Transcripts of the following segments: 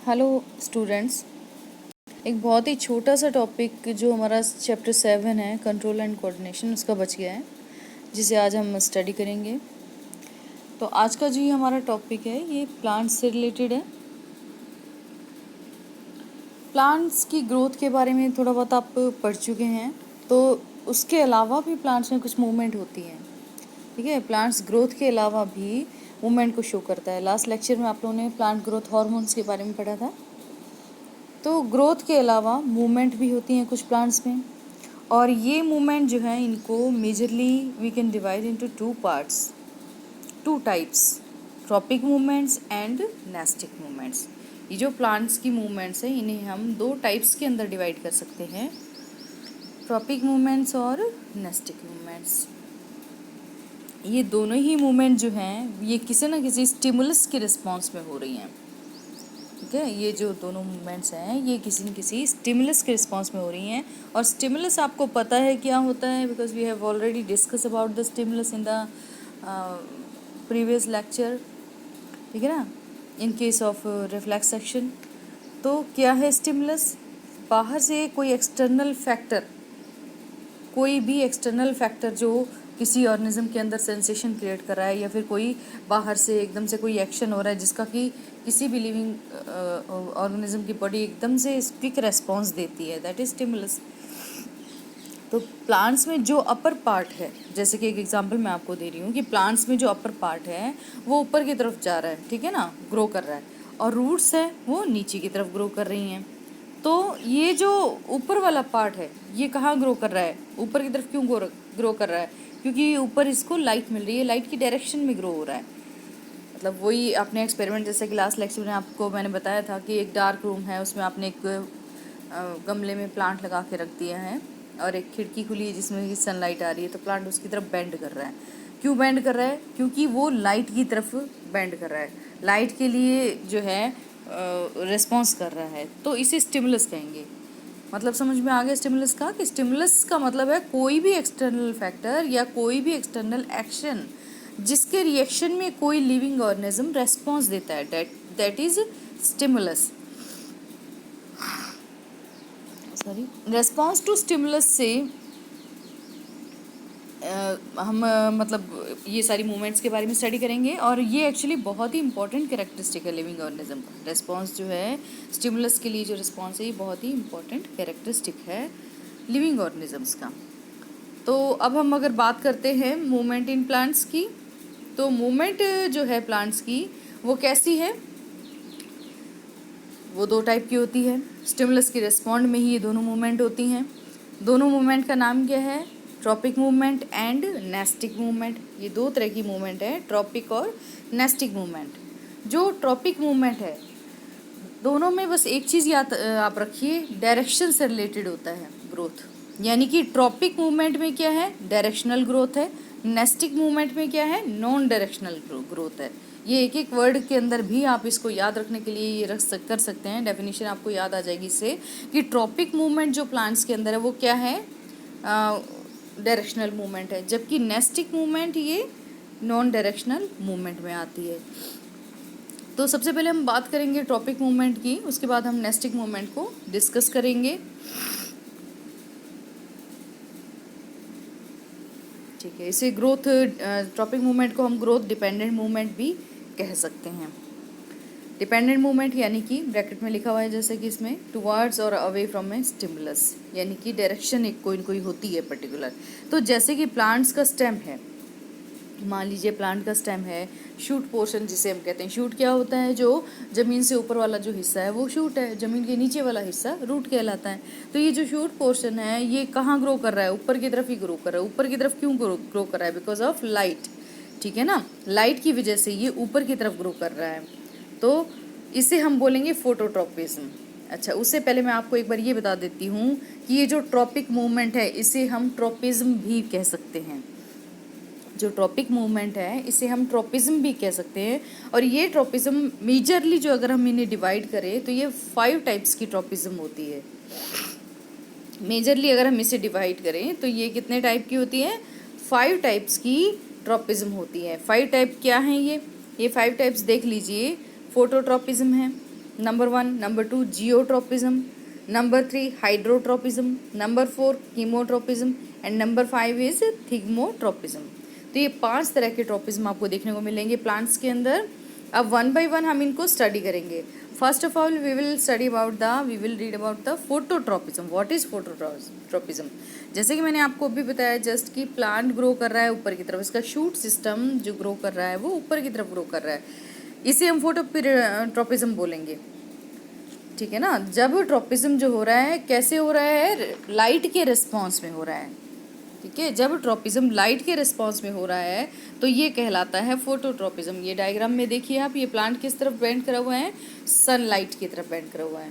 Hello students. एक बहुत ही छोटा सा टॉपिक जो हमारा चैप्टर 7 है, कंट्रोल एंड कोऑर्डिनेशन, उसका बच गया है, जिसे आज हम स्टडी करेंगे। तो आज का जो ये हमारा टॉपिक है ये प्लांट्स से रिलेटेड है। प्लांट्स की ग्रोथ के बारे में थोड़ा बहुत आप पढ़ चुके हैं, तो उसके अलावा भी प्लांट्स में कुछ मूवमेंट होती है। ठीक है, प्लांट्स ग्रोथ के अलावा भी मूवमेंट को शो करता है। लास्ट लेक्चर में आप लोगों ने प्लांट ग्रोथ हार्मोन्स के बारे में पढ़ा था। तो ग्रोथ के अलावा मूवमेंट भी होती हैं कुछ प्लांट्स में, और ये मूवमेंट जो है इनको majorly we can divide into two parts, two types, tropic movements and nastic movements. ये जो प्लांट्स की मूवमेंट्स हैं इन्हें हम दो टाइप्स के अंदर डिवाइड कर सकते हैं, ट्रॉपिक मूवमेंट्स और नेस्टिक मूवमेंट्स। ये दोनों ही मूवमेंट जो हैं ये किसी न किसी स्टिमुलस के रिस्पॉन्स में हो रही हैं। ठीक है, ये जो दोनों मूवमेंट्स हैं ये किसी न किसी स्टिमुलस के रिस्पॉन्स में हो रही हैं। और स्टिमुलस आपको पता है क्या होता है, because we have already discuss about the stimulus in the previous lecture. ठीक है ना, in case of reflex section. तो क्या है स्टिमुलस? बाहर से कोई एक्सटर्नल फैक्टर, कोई भी एक्सटर्नल फैक्टर जो किसी ऑर्गेनिज्म के अंदर सेंसेशन क्रिएट कर रहा है, या फिर कोई बाहर से एकदम से कोई एक्शन हो रहा है जिसका कि किसी भी लिविंग ऑर्गेनिज्म की बॉडी एकदम से क्विक रेस्पॉन्स देती है, दैट इज स्टिमुलस। तो प्लांट्स में जो अपर पार्ट है, जैसे कि एक एग्जांपल मैं आपको दे रही हूँ कि प्लांट्स में जो अपर पार्ट है वो ऊपर की तरफ जा रहा है, ठीक है ना, ग्रो कर रहा है, और रूट्स है वो नीचे की तरफ ग्रो कर रही हैं। तो ये जो ऊपर वाला पार्ट है ये कहाँ ग्रो कर रहा है, ऊपर की तरफ क्यों ग्रो कर रहा है? क्योंकि ऊपर इसको लाइट मिल रही है, लाइट की डायरेक्शन में ग्रो हो रहा है। मतलब वही अपने एक्सपेरिमेंट, जैसे कि लास्ट लेक्चर में आपको मैंने बताया था कि एक डार्क रूम है, उसमें आपने एक गमले में प्लांट लगा के रख दिया है और एक खिड़की खुली है जिसमें कि सनलाइट आ रही है, तो प्लांट उसकी तरफ बेंड कर रहा है। क्यों बेंड कर रहा है? क्योंकि वो लाइट की तरफ बेंड कर रहा है, लाइट के लिए जो है रिस्पॉन्स कर रहा है, तो इसे स्टिमुलस कहेंगे। मतलब समझ में आ गया स्टिमुलस का? कि स्टिमुलस का मतलब है कोई भी एक्सटर्नल फैक्टर या कोई भी एक्सटर्नल एक्शन जिसके रिएक्शन में कोई लिविंग ऑर्गेनिज्म रेस्पॉन्स देता है, that is stimulus. Sorry, response to stimulus से हम मतलब ये सारी मूवमेंट्स के बारे में स्टडी करेंगे, और ये एक्चुअली बहुत ही इंपॉर्टेंट कैरेक्टरिस्टिक है लिविंग ऑर्गेनिज्म का। रेस्पॉन्स जो है स्टिमुलस के लिए, जो रिस्पॉन्स है ये बहुत ही इंपॉर्टेंट कैरेक्टरिस्टिक है लिविंग ऑर्गेनिजम्स का। तो अब हम अगर बात करते हैं मूवमेंट इन प्लांट्स की, तो मूवमेंट जो है प्लांट्स की वो कैसी है? वो दो टाइप की होती है। स्टिमुलस की रिस्पॉन्ड में ही ये दोनों मूवमेंट होती हैं। दोनों मूवमेंट का नाम क्या है? Tropic movement and nastic movement. ये दो तरह की मूवमेंट है, ट्रॉपिक और नेस्टिक मूवमेंट। जो ट्रॉपिक मूवमेंट है दोनों में बस एक चीज़ याद आप रखिए, डायरेक्शन से रिलेटेड होता है ग्रोथ। यानी कि ट्रॉपिक मूवमेंट में क्या है? डायरेक्शनल ग्रोथ है। नेस्टिक मूवमेंट में क्या है? नॉन डायरेक्शनल ग्रोथ है। ये एक एक वर्ड के अंदर भी आप इसको याद रखने के लिए ये कर सकते हैं। डेफिनेशन आपको याद आ जाएगी इससे कि ट्रॉपिक मूवमेंट जो प्लांट्स के अंदर है वो क्या है? डायरेक्शनल मूवमेंट है, जबकि नेस्टिक मूवमेंट ये नॉन डायरेक्शनल मूवमेंट में आती है। तो सबसे पहले हम बात करेंगे ट्रॉपिक मूवमेंट की, उसके बाद हम नेस्टिक मूवमेंट को डिस्कस करेंगे। ठीक है, इसे ग्रोथ, ट्रॉपिक मूवमेंट को हम ग्रोथ डिपेंडेंट मूवमेंट भी कह सकते हैं। डिपेंडेंट मूवमेंट यानी कि ब्रैकेट में लिखा हुआ है जैसे कि इसमें टुवर्ड्स और अवे फ्रॉम ए स्टिमुलस, यानी कि डायरेक्शन एक कोई न कोई होती है पर्टिकुलर। तो जैसे कि प्लांट्स का स्टेम है, मान लीजिए प्लांट का स्टेम है, शूट पोर्शन जिसे हम कहते हैं। शूट क्या होता है? जो ज़मीन से ऊपर वाला जो हिस्सा है वो शूट है, ज़मीन के नीचे वाला हिस्सा रूट कहलाता है। तो ये जो शूट पोर्शन है ये कहाँ ग्रो कर रहा है? ऊपर की तरफ ही ग्रो कर रहा है। ऊपर की तरफ क्यों ग्रो कर रहा है? Because of light. ठीक है ना, लाइट की वजह से ये ऊपर की तरफ ग्रो कर रहा है, तो इसे हम बोलेंगे फोटोट्रॉपिज्म। अच्छा, उससे पहले मैं आपको एक बार ये बता देती हूँ कि ये जो ट्रॉपिक मूवमेंट है इसे हम ट्रॉपिज्म भी कह सकते हैं। जो ट्रॉपिक मूवमेंट है इसे हम ट्रॉपिज्म भी कह सकते हैं। और ये ट्रॉपिज्म मेजरली जो अगर हम इन्हें डिवाइड करें तो ये 5 टाइप्स की ट्रॉपिज्म होती है। मेजरली अगर हम इसे डिवाइड करें तो ये कितने टाइप की होती है? 5 टाइप्स की ट्रॉपिज्म होती है। 5 टाइप क्या हैं ये 5 टाइप्स देख लीजिए। फोटोट्रॉपिज्म है, number 1, number 2 geotropism, number 3 hydrotropism, number 4 chemotropism and number 5 is thigmotropism. तो ये 5 तरह के ट्रोपिज्म आपको देखने को मिलेंगे प्लांट्स के अंदर। अब वन बाय वन हम इनको स्टडी करेंगे। First of all we will read about the phototropism. What is phototropism? जैसे कि मैंने आपको अभी बताया जस्ट कि प्लांट ग्रो कर रहा है ऊपर की तरफ, इसका शूट सिस्टम जो ग्रो कर रहा है वो ऊपर की तरफ ग्रो कर रहा है, इसे हम फोटोट्रोपिज्म बोलेंगे। ठीक है ना। जब ट्रोपिज्म जो हो रहा है कैसे हो रहा है? लाइट के रिस्पॉन्स में हो रहा है। ठीक है, जब ट्रोपिज्म लाइट के रिस्पॉन्स में हो रहा है तो ये कहलाता है फोटोट्रोपिज्म। ये डायग्राम में देखिए आप, ये प्लांट किस तरफ बेंड करा हुआ है? सनलाइट की तरफ बेंड करा हुआ है।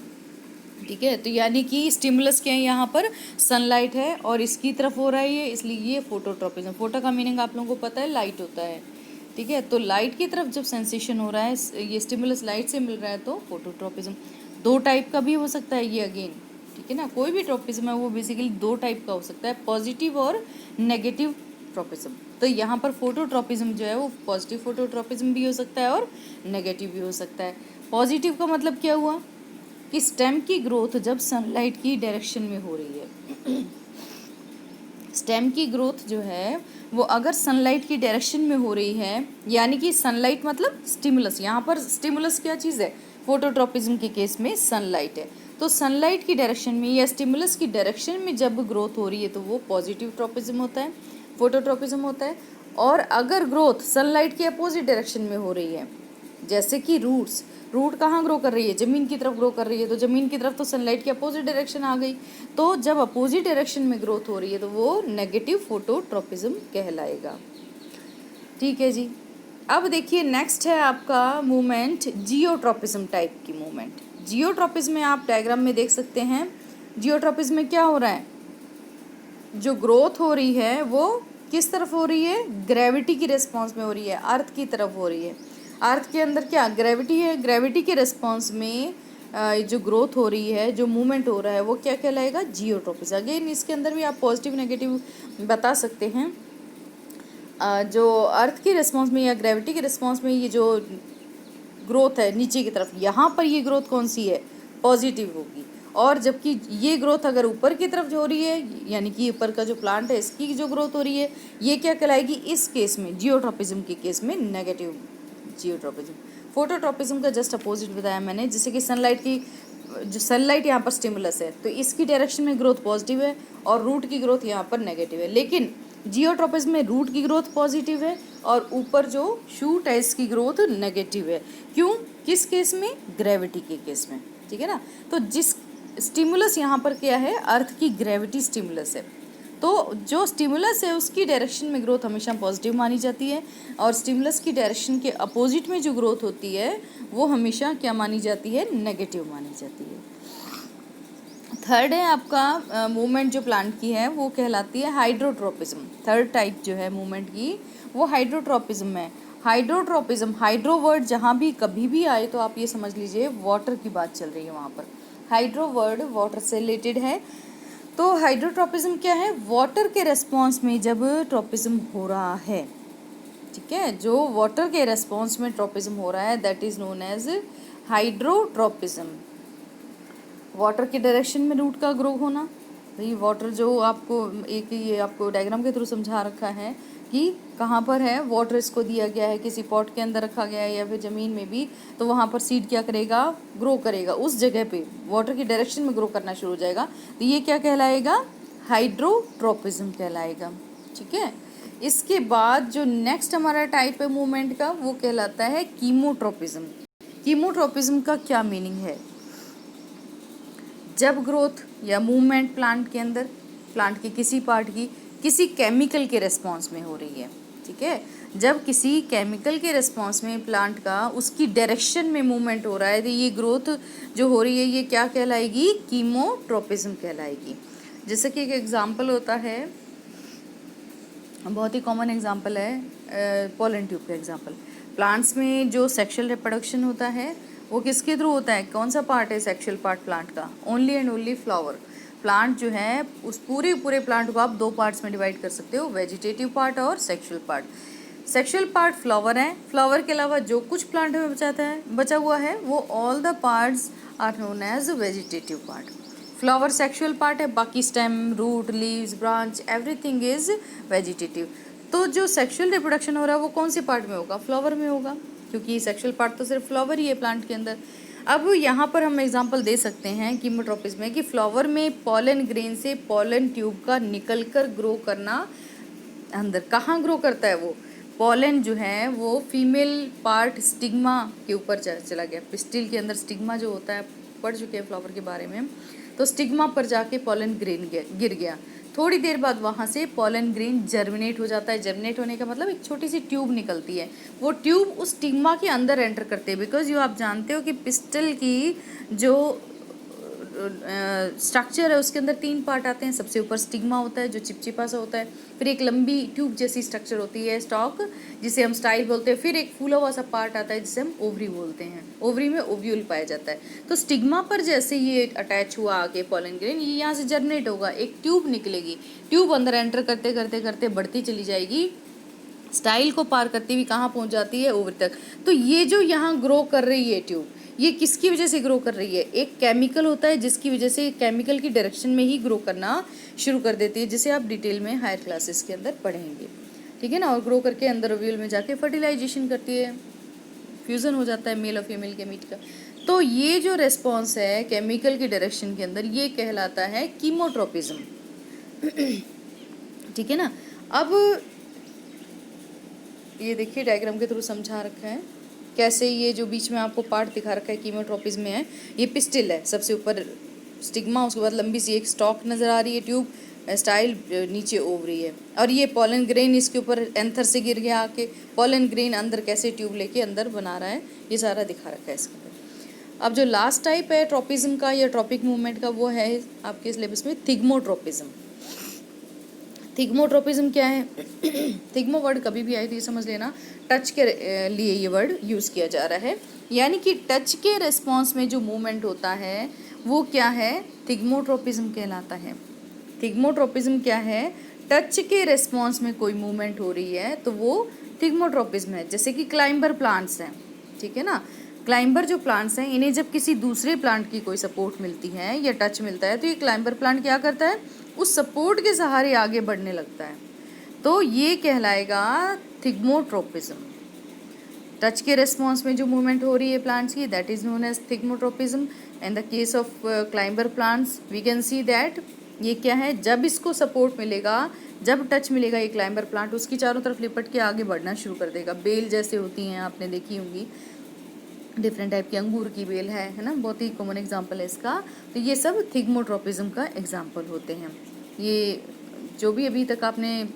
ठीक है, तो यानी कि स्टिमुलस क्या है यहाँ पर? सनलाइट है और इसकी तरफ हो रहा है ये, इसलिए ये फोटोट्रोपिज्म। फोटो का मीनिंग आप लोगों को पता है, लाइट होता है। ठीक है, तो लाइट की तरफ जब सेंसेशन हो रहा है, ये स्टिमुलस लाइट से मिल रहा है तो फोटोट्रोपिज्म। 2 टाइप का भी हो सकता है ये अगेन। ठीक है ना, कोई भी ट्रोपिज्म है वो बेसिकली 2 टाइप का हो सकता है, पॉजिटिव और नेगेटिव ट्रोपिज्म। तो यहाँ पर फोटोट्रोपिज्म जो है वो पॉजिटिव फोटोट्रोपिज्म भी हो सकता है और नेगेटिव भी हो सकता है। पॉजिटिव का मतलब क्या हुआ कि स्टेम की ग्रोथ जब सनलाइट की डायरेक्शन में हो रही है, स्टेम की ग्रोथ जो है वो अगर सनलाइट की डायरेक्शन में हो रही है, यानी कि सनलाइट मतलब स्टिमुलस, यहाँ पर स्टिमुलस क्या चीज़ है? फोटोट्रोपिज्म के केस में सनलाइट है। तो सनलाइट की डायरेक्शन में या स्टिमुलस की डायरेक्शन में जब ग्रोथ हो रही है तो वो पॉजिटिव ट्रोपिज्म होता है, फोटोट्रोपिज्म होता है। और अगर ग्रोथ सनलाइट के अपोजिट डायरेक्शन में हो रही है, जैसे कि रूट कहाँ ग्रो कर रही है? ज़मीन की तरफ ग्रो कर रही है, तो ज़मीन की तरफ तो सनलाइट की अपोजिट डायरेक्शन आ गई। तो जब अपोजिट डायरेक्शन में ग्रोथ हो रही है तो वो नेगेटिव फोटोट्रोपिज्म कहलाएगा। ठीक है जी। अब देखिए नेक्स्ट है आपका मूवमेंट जियोट्रोपिज्म टाइप की मूवमेंट। जियोट्रोपिज्म में आप डायग्राम में देख सकते हैं, जियोट्रोपिज्म में क्या हो रहा है? जो ग्रोथ हो रही है वो किस तरफ हो रही है? ग्रेविटी की रिस्पॉन्स में हो रही है, अर्थ की तरफ हो रही है। अर्थ के अंदर क्या ग्रेविटी है? ग्रेविटी के रिस्पॉन्स में जो ग्रोथ हो रही है, जो मूवमेंट हो रहा है वो क्या कहलाएगा? जियोट्रोपिज्म। अगेन इसके अंदर भी आप पॉजिटिव नेगेटिव बता सकते हैं। जो अर्थ के रिस्पॉन्स में या ग्रेविटी के रिस्पॉन्स में ये जो ग्रोथ है नीचे की तरफ, यहाँ पर ये ग्रोथ कौन सी है? पॉजिटिव होगी। और जबकि ये ग्रोथ अगर ऊपर की तरफ जो हो रही है, यानी कि ऊपर का जो प्लांट है इसकी जो ग्रोथ हो रही है, ये क्या कहलाएगी? इस केस में जियोट्रोपिज्म के केस में नेगेटिव जियोट्रोपिज्म। फोटोट्रोपिज्म का जस्ट अपोजिट बताया मैंने, जैसे कि सनलाइट की जो सनलाइट यहाँ पर स्टिमुलस है तो इसकी डायरेक्शन में ग्रोथ पॉजिटिव है और रूट की ग्रोथ यहाँ पर नेगेटिव है। लेकिन जियोट्रोपिज्म में रूट की ग्रोथ पॉजिटिव है और ऊपर जो शूट है इसकी ग्रोथ नेगेटिव है। क्यों? किस केस में? ग्रेविटी के केस में। ठीक है ना। तो जिस स्टिमुलस यहाँ पर क्या है? अर्थ की ग्रेविटी स्टिमुलस है। तो जो स्टिमुलस है उसकी डायरेक्शन में ग्रोथ हमेशा पॉजिटिव मानी जाती है और स्टिमुलस की डायरेक्शन के अपोजिट में जो ग्रोथ होती है वो हमेशा क्या मानी जाती है? नेगेटिव मानी जाती है। थर्ड है आपका मूवमेंट जो प्लांट की है वो कहलाती है हाइड्रोट्रोपिज्म। थर्ड टाइप जो है मूवमेंट की वो हाइड्रोट्रोपिज्म है। हाइड्रोट्रोपिज्म, हाइड्रो वर्ड जहाँ भी कभी भी आए तो आप ये समझ लीजिए वाटर की बात चल रही है वहाँ पर। हाइड्रो वर्ड वाटर से रिलेटेड है। तो हाइड्रोट्रोपिज्म क्या है? वाटर के रेस्पॉन्स में जब ट्रोपिज्म हो रहा है, ठीक है, जो वाटर के रेस्पॉन्स में ट्रोपिज्म हो रहा है that is known as hydrotropism. Water के डायरेक्शन में रूट का ग्रो होना, भाई वाटर जो आपको एक ये आपको डायग्राम के थ्रू समझा रखा है कि कहाँ पर है वाटर, इसको दिया गया है किसी पॉट के अंदर रखा गया है या फिर ज़मीन में भी, तो वहाँ पर सीड क्या करेगा? ग्रो करेगा। उस जगह पे वाटर की डायरेक्शन में ग्रो करना शुरू हो जाएगा, तो ये क्या कहलाएगा? हाइड्रोट्रोपिज्म कहलाएगा। ठीक है। इसके बाद जो नेक्स्ट हमारा टाइप है मूवमेंट का वो कहलाता है कीमोट्रोपिज्म। कीमोट्रोपिज्म का क्या मीनिंग है? जब ग्रोथ या मूवमेंट प्लांट के अंदर, प्लांट के किसी पार्ट की किसी केमिकल के रिस्पॉन्स में हो रही है, ठीक है, जब किसी केमिकल के रिस्पॉन्स में प्लांट का उसकी डायरेक्शन में मूवमेंट हो रहा है तो ये ग्रोथ जो हो रही है ये क्या कहलाएगी? कीमोट्रोपिज्म कहलाएगी। जैसे कि एक एग्जांपल होता है, बहुत ही कॉमन एग्जांपल है पोलन ट्यूब का एग्जांपल। प्लांट्स में जो सेक्सुअल रिप्रोडक्शन होता है वो किसके थ्रू होता है? कौन सा पार्ट है सेक्सुअल पार्ट प्लांट का? Only and only flower. Plant जो है उस पूरे प्लांट को आप 2 पार्ट्स में डिवाइड कर सकते हो, वेजिटेटिव पार्ट और sexual part. Sexual part flower है, फ्लावर के अलावा जो कुछ प्लांट में बचा हुआ है वो all the parts are known as vegetative part. Flower sexual part है, बाकी stem, root, leaves, branch, everything is vegetative. तो जो सेक्शुअल रिप्रोडक्शन हो रहा है वो कौन से पार्ट में होगा? फ्लावर में होगा, क्योंकि सेक्शुअल पार्ट तो सिर्फ फ्लावर ही है प्लांट के अंदर। अब यहाँ पर हम एग्जांपल दे सकते हैं कीमोट्रोपिस में कि फ्लावर में पॉलन ग्रेन से पॉलन ट्यूब का निकलकर ग्रो करना, अंदर कहाँ ग्रो करता है वो पॉलन जो है वो फीमेल पार्ट स्टिग्मा के ऊपर चला गया। पिस्टिल के अंदर स्टिग्मा जो होता है, पढ़ चुके हैं फ्लावर के बारे में, तो स्टिग्मा पर जाके पॉलन ग्रेन गिर गया। थोड़ी देर बाद वहाँ से पॉलन ग्रेन जर्मिनेट हो जाता है। जर्मिनेट होने का मतलब एक छोटी सी ट्यूब निकलती है, वो ट्यूब उस स्टिग्मा के अंदर एंटर करते हैं। बिकॉज यू आप जानते हो कि पिस्टल की जो स्ट्रक्चर है उसके अंदर 3 पार्ट आते हैं। सबसे ऊपर स्टिग्मा होता है जो चिपचिपा सा होता है, फिर एक लंबी ट्यूब जैसी स्ट्रक्चर होती है स्टॉक जिसे हम स्टाइल बोलते हैं, फिर एक फूला हुआ सा पार्ट आता है जिसे हम ओवरी बोलते हैं। ओवरी में ओव्यूल पाया जाता है। तो स्टिग्मा पर जैसे ये अटैच हुआ आगे पॉलन ग्रेन, ये यहाँ से जर्मिनेट होगा, एक ट्यूब निकलेगी, ट्यूब अंदर एंटर करते करते करते बढ़ती चली जाएगी, स्टाइल को पार करती हुई कहाँ पहुँच जाती है? ओवरी तक। तो ये जो यहाँ ग्रो कर रही है ट्यूब, ये किसकी वजह से ग्रो कर रही है? एक केमिकल होता है जिसकी वजह से केमिकल की डायरेक्शन में ही ग्रो करना शुरू कर देती है, जिसे आप डिटेल में हायर क्लासेस के अंदर पढ़ेंगे, ठीक है ना। और ग्रो करके अंदर ओव्यूल में जाके फर्टिलाइजेशन करती है, फ्यूज़न हो जाता है मेल और फीमेल के मीट का। तो ये जो रेस्पॉन्स है केमिकल की डायरेक्शन के अंदर, ये कहलाता है कीमोट्रोपिज्म, ठीक है ना। अब ये देखिए डायग्राम के थ्रू समझा रखा है कैसे ये जो बीच में आपको पार्ट दिखा रखा है कीमोट्रोपिज्म में है, ये पिस्टिल है, सबसे ऊपर स्टिग्मा, उसके बाद लंबी सी एक स्टॉक नज़र आ रही है, ट्यूब स्टाइल, नीचे ओवरी है, और ये पॉलन ग्रेन इसके ऊपर एंथर से गिर गया आके, पॉलन ग्रेन अंदर कैसे ट्यूब लेके अंदर बना रहा है, ये सारा दिखा रखा है इसके अंदर। अब जो लास्ट टाइप है ट्रोपिज्म का या ट्रॉपिक मूवमेंट का, वो है आपके सिलेबस में थिग्मोट्रोपिज्म। थिग्मोट्रोपिज्म क्या है? थिग्मो वर्ड कभी भी आए तो ये समझ लेना टच के लिए ये वर्ड यूज़ किया जा रहा है, यानी कि टच के रिस्पॉन्स में जो मूवमेंट होता है वो क्या है? थिग्मोट्रोपिज्म कहलाता है। थिग्मोट्रोपिज्म क्या है? टच के रिस्पॉन्स में कोई मूवमेंट हो रही है तो वो थिग्मोट्रोपिज्म है। जैसे कि क्लाइंबर प्लांट्स हैं, ठीक है ना। क्लाइंबर जो प्लांट्स हैं, इन्हें जब किसी दूसरे प्लांट की कोई सपोर्ट मिलती है या टच मिलता है तो ये क्लाइंबर प्लांट क्या करता है? उस सपोर्ट के सहारे आगे बढ़ने लगता है, तो ये कहलाएगा थिग्मोट्रोपिज्म। टच के रिस्पॉन्स में जो मूवमेंट हो रही है प्लांट्स की, that is known as thigmotropism. In the case of climber plants we can see that ये क्या है? जब इसको सपोर्ट मिलेगा, जब टच मिलेगा ये क्लाइंबर प्लांट उसकी चारों तरफ लिपट के आगे बढ़ना शुरू कर देगा। बेल जैसे होती हैं, आपने देखी होंगी, डिफरेंट टाइप की, अंगूर की बेल है ना, बहुत ही कॉमन एग्जांपल है इसका। तो ये सब थिग्मोट्रोपिज्म का एग्जांपल होते हैं। ये जो भी अभी तक आपने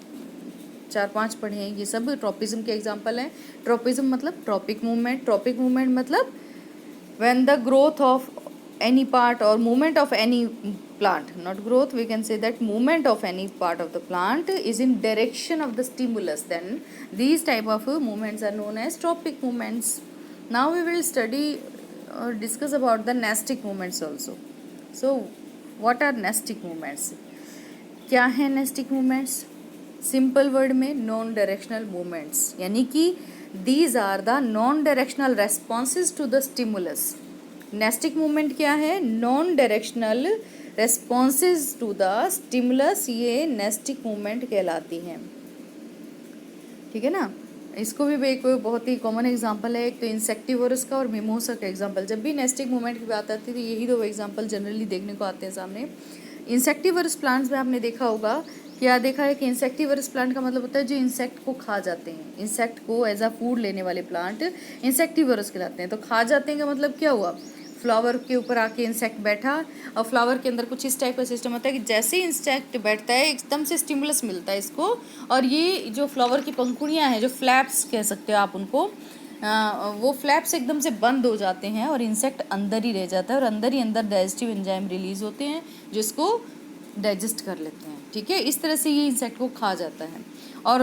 4-5 पढ़े हैं ये सब ट्रोपिज्म के एग्जांपल हैं। ट्रोपिज्म मतलब ट्रॉपिक मूवमेंट, ट्रॉपिक मूवमेंट मतलब when the growth of any part or movement of any plant, not growth, we can say that movement of any part of the plant is in direction of the stimulus, then these type of movements are known as tropic movements. Now we will study or discuss about the nestic movements also. So what are nestic movements? क्या है nestic movements? Simple word में non directional movements, यानी कि these are the non directional responses to the stimulus. Nastic movement क्या है? Non directional responses to the stimulus, ये nastic movement कहलाती हैं, ठीक है ना। इसको भी एक बहुत ही कॉमन एग्जांपल है, एक तो इंसेक्टिवोरस का और मिमोसा का एग्जांपल। जब भी नेस्टिक मूवमेंट की बात आती है तो यही दो एग्जांपल जनरली देखने को आते हैं सामने। इंसेक्टिवोरस प्लांट्स में आपने देखा होगा, क्या देखा है कि इंसेक्टिवोरस प्लांट का मतलब होता है जो इंसेक्ट को खा जाते हैं। इंसेक्ट को एज अ फूड लेने वाले प्लांट इंसेक्टिवोरस कहलाते हैं। तो खा जाते हैं का मतलब क्या हुआ? फ्लावर के ऊपर आके इंसेक्ट बैठा, और फ्लावर के अंदर कुछ इस टाइप का सिस्टम होता है कि जैसे ही इंसेक्ट बैठता है एकदम से स्टिमुलस मिलता है इसको, और ये जो फ्लावर की पंखुड़ियाँ हैं, जो फ्लैप्स कह सकते हो आप उनको, वो फ्लैप्स एकदम से बंद हो जाते हैं और इंसेक्ट अंदर ही रह जाता है, और अंदर ही अंदर डाइजेस्टिव एंजाइम रिलीज होते हैं जो इसको डाइजेस्ट कर लेते हैं, ठीक है। इस तरह से ये इंसेक्ट को खा जाता है। और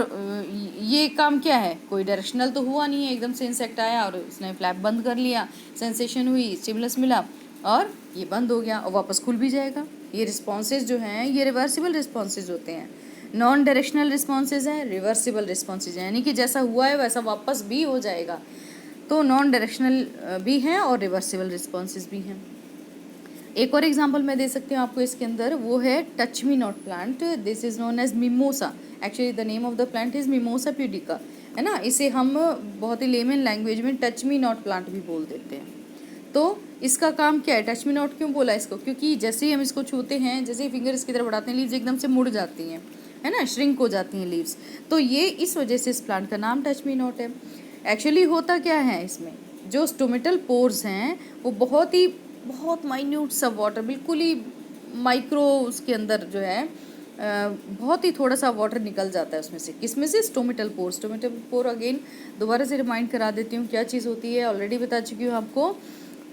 ये काम क्या है? कोई डायरेक्शनल तो हुआ नहीं है, एकदम से इंसेक्ट आया और उसने फ्लैप बंद कर लिया, सेंसेशन हुई, स्टिमुलस मिला और ये बंद हो गया और वापस खुल भी जाएगा। ये रिस्पॉन्सेज जो हैं ये रिवर्सिबल रिस्पॉन्सेज होते हैं। नॉन डायरेक्शनल रिस्पॉन्सेज हैं, रिवर्सिबल रिस्पॉन्सेज हैं, यानी कि जैसा हुआ है वैसा वापस भी हो जाएगा। तो नॉन डायरेक्शनल भी हैं और रिवर्सिबल रिस्पॉन्सेज भी हैं। एक और एग्जांपल मैं दे सकती हूँ आपको इसके अंदर, वो है touch me not plant. This is known as mimosa, actually the name of the plant is mimosa pudica, है ना। इसे हम बहुत ही लेमन लैंग्वेज में टच मी नॉट प्लांट भी बोल देते हैं। तो इसका काम क्या है, टच मी नॉट क्यों बोला इसको, क्योंकि जैसे ही हम इसको छूते हैं, जैसे ही फिंगर इसकी तरफ बढ़ाते हैं, लीव्स एकदम से मुड़ जाती हैं, है ना, श्रिंक हो जाती हैं लीव्स। तो ये इस वजह से इस प्लांट का नाम टच मी नॉट है। एक्चुअली होता क्या है, इसमें जो स्टोमेटल पोर्स हैं वो बहुत माइन्यूट सा वाटर, बिल्कुल ही माइक्रो, उसके अंदर जो है बहुत ही थोड़ा सा वाटर निकल जाता है उसमें से। किसमें से, stomatal pore. Stomatal pore again दोबारा से रिमाइंड करा देती हूँ क्या चीज़ होती है, ऑलरेडी बता चुकी हूँ आपको।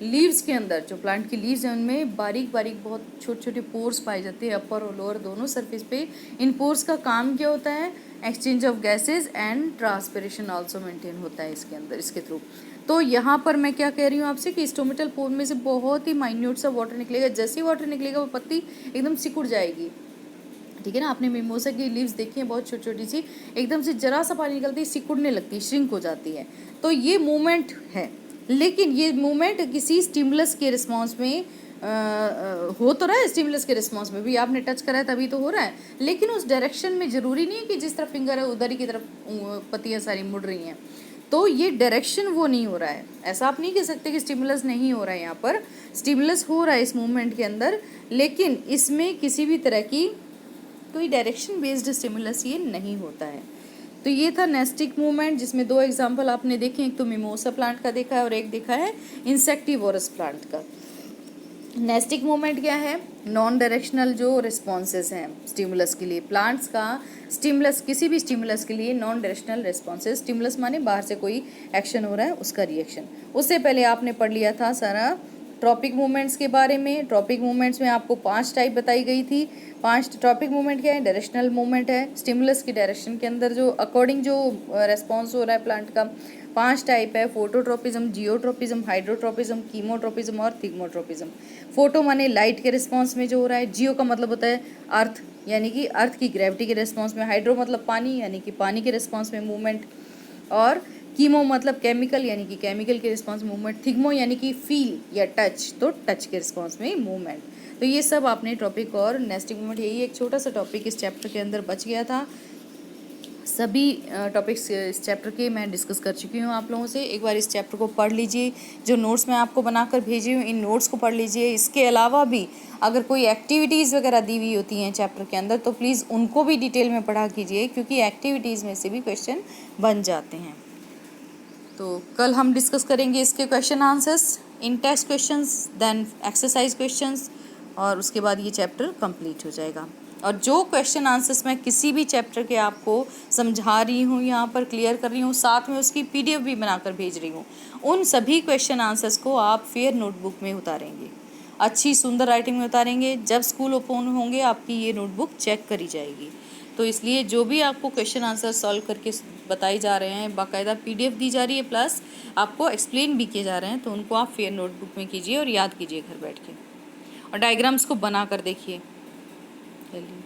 लीव्स के अंदर, जो प्लांट की लीव्स हैं उनमें बारीक बारीक बहुत छोटे छोटे पोर्स पाए जाते हैं, अपर और लोअर दोनों सरफेस पे। इन पोर्स का काम क्या होता है, exchange of gases and transpiration also maintain होता है इसके अंदर, इसके थ्रू। तो यहाँ पर मैं क्या कह रही हूँ आपसे कि स्टोमेटल पोर में से बहुत ही माइन्यूट सा वाटर निकलेगा। जैसे ही वाटर निकलेगा वो पत्ती एकदम सिकुड़ जाएगी, ठीक है ना। आपने मिमोसा की लीव्स देखी हैं, बहुत छोटी छोटी सी, एकदम से जरा सा पानी निकलती है, सिकुड़ने लगती है, श्रिंक हो जाती है। तो ये मूवमेंट है, लेकिन ये मूवमेंट किसी स्टिमुलस के रिस्पॉन्स में हो तो रहा है, स्टिमुलस के रिस्पॉन्स में भी आपने टच करा है तभी तो हो रहा है, लेकिन उस डायरेक्शन में ज़रूरी नहीं है कि जिस तरफ फिंगर है उधर ही की तरफ पत्तियाँ सारी मुड़ रही हैं। तो ये डायरेक्शन वो नहीं हो रहा है, ऐसा आप नहीं कह सकते कि स्टिमुलस नहीं हो रहा है। यहाँ पर स्टिमुलस हो रहा है इस मूवमेंट के अंदर, लेकिन इसमें किसी भी तरह की कोई डायरेक्शन बेस्ड स्टिमुलस ये नहीं होता है। तो ये था नेस्टिक मूवमेंट, जिसमें दो एग्जांपल आपने देखे, एक तो मिमोसा प्लांट का देखा है और एक देखा है इंसेक्टिवोरस प्लांट का। नेस्टिक मूवमेंट क्या है, नॉन डायरेक्शनल जो रिस्पॉन्सेज हैं स्टिमुलस के लिए, प्लांट्स का स्टिमुलस, किसी भी स्टिमुलस के लिए नॉन डायरेक्शनल रिस्पॉन्सेज। स्टिमुलस माने बाहर से कोई एक्शन हो रहा है उसका रिएक्शन। उससे पहले आपने पढ़ लिया था सारा ट्रॉपिक मूवमेंट्स के बारे में। ट्रॉपिक मूवमेंट्स में आपको 5 टाइप बताई गई थी। 5 ट्रॉपिक मूवमेंट क्या है, डायरेक्शनल मूवमेंट है, स्टिमुलस की डायरेक्शन के अंदर जो अकॉर्डिंग जो रेस्पॉन्स हो रहा है प्लांट का। 5 टाइप है, फोटोट्रोपिज्म, जियोट्रोपिज्म, हाइड्रोट्रोपिज्म, कीमोट्रोपिज्म और थिग्मोट्रोपिज्म। फोटो माने लाइट के रिस्पॉन्स में जो हो रहा है, जियो का मतलब होता है अर्थ, यानी कि अर्थ की ग्रेविटी के रिस्पॉन्स में, हाइड्रो मतलब पानी, यानी कि पानी के रिस्पॉन्स में मूवमेंट, और कीमो मतलब केमिकल, यानी कि केमिकल के रिस्पॉन्स मूवमेंट, थिग्मो यानी कि फील या टच, तो टच के रिस्पॉन्स में मूवमेंट। तो ये सब आपने टॉपिक और नेस्टिक मूवमेंट, यही एक छोटा सा टॉपिक इस चैप्टर के अंदर बच गया था। सभी टॉपिक्स इस चैप्टर के मैं डिस्कस कर चुकी हूँ आप लोगों से। एक बार इस चैप्टर को पढ़ लीजिए, जो नोट्स मैं आपको बनाकर भेजी हूँ इन नोट्स को पढ़ लीजिए। इसके अलावा भी अगर कोई एक्टिविटीज़ वगैरह दी हुई होती हैं चैप्टर के अंदर तो प्लीज़ उनको भी डिटेल में पढ़ा कीजिए, क्योंकि एक्टिविटीज़ में से भी क्वेश्चन बन जाते हैं। तो कल हम डिस्कस करेंगे इसके question answers, in text questions, then exercise questions, और उसके बाद ये चैप्टर कंप्लीट हो जाएगा। और जो क्वेश्चन आंसर्स मैं किसी भी चैप्टर के आपको समझा रही हूँ, यहाँ पर क्लियर कर रही हूँ, साथ में उसकी PDF भी बनाकर भेज रही हूँ, उन सभी क्वेश्चन आंसर्स को आप फेयर नोटबुक में उतारेंगे, अच्छी सुंदर राइटिंग में उतारेंगे। जब स्कूल ओपन होंगे आपकी ये नोटबुक चेक करी जाएगी। तो इसलिए जो भी आपको क्वेश्चन आंसर सॉल्व करके बताए जा रहे हैं, बाकायदा PDF दी जा रही है, प्लस आपको एक्सप्लेन भी किए जा रहे हैं, तो उनको आप फेयर नोटबुक में कीजिए और याद कीजिए घर बैठ के, और डायग्राम्स को बना कर देखिए। चलिए।